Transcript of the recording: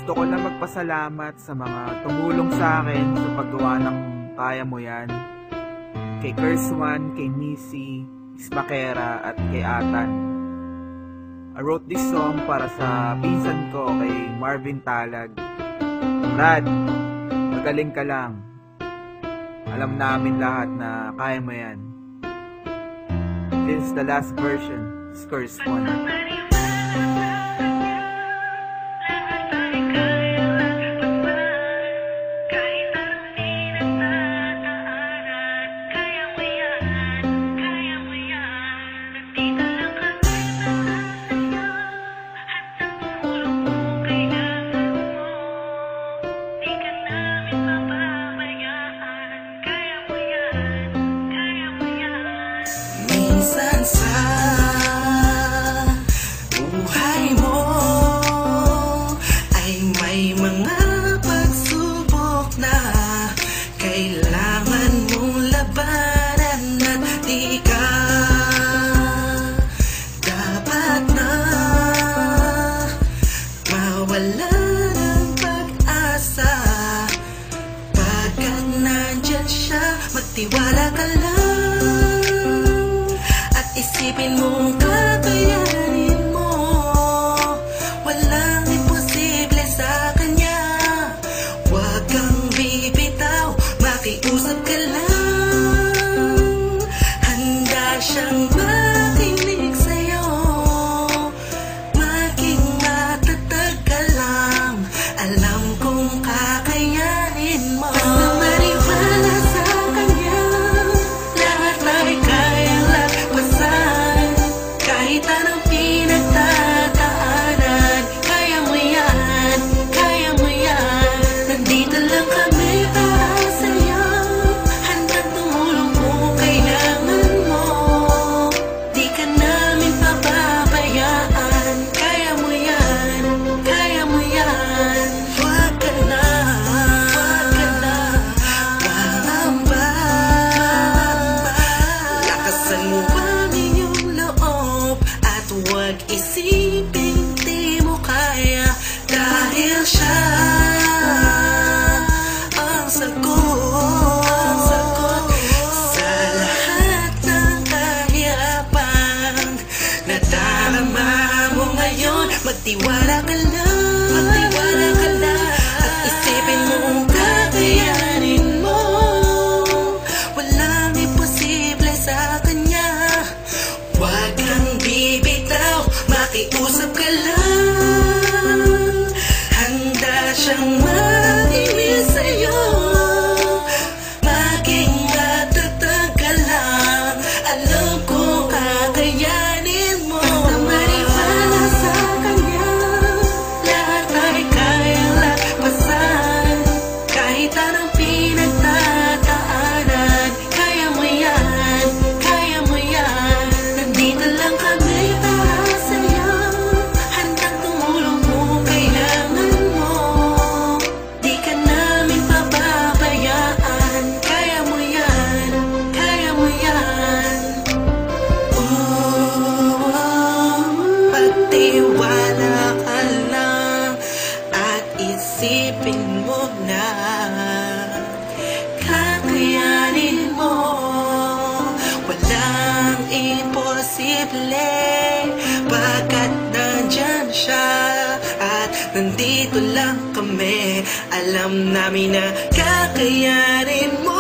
Gusto ko lang magpasalamat sa mga tumulong sa akin sa paggawa ng Kaya Mo Yan. Kay Kerswan, kay Missy, Ismakera at kay Atan. I wrote this song para sa pinsan ko kay Marvin Talag. Brad, magaling ka lang. Alam namin lahat na kaya mo yan. This is the last version, Kerswan. Minsan sa buhay mo ay may mga pagsubok na kailangan mong labanan at di ka dapat na mawala ng pag-asa. Pagkat nandyan siya, magtiwala ka lang. Isipin mong kakayanin mo, walang imposible sa kanya. Huwag kang bibitaw, makiusap ka lang. Handa siyang makinig sa'yo, maging matatag ka lang. Alam kong kakayanin mo. Basta maniwala sa kanya, lahat ay kayang lagpasan. Kahit anong pinagtataanan, kaya mo yan, kaya mo yan. Nandito lang kami para sa'yo, handang tumulong kung kailangan mo. Di ka namin pababayaan, kaya mo yan, kaya mo yan. Huwag ka na mangamba. Lakasan mo ang iyong loob at huwag isiping di mo kaya, dahil siya ang sagot sa lahat ng kahirapan na darama mo ngayon. Magtiwala ka lang, at isipin mo kung kakayanin mo. Walang imposible sa kanya. Huwag kang bibitaw, makiusap ka lang. Handa siyang makinig sa'yo, maging matatag ka lang. Alam ko kakayanin mo. Basta maniwala sa kanya, lahat ay kayang lagpasan. Kahit anong pinagtataanan, kaya mo yan, kaya mo yan. Nandito lang kami para sa'yo, handang tumulong kung kailangan mo. Di ka namin pababayaan, kaya mo yan, kaya mo yan. Pagtiwala ka lang at isipin mo na kakayanin mo. Walang imposible, pagkat nandyan siya at nandito lang kami. Alam namin na kakayanin mo.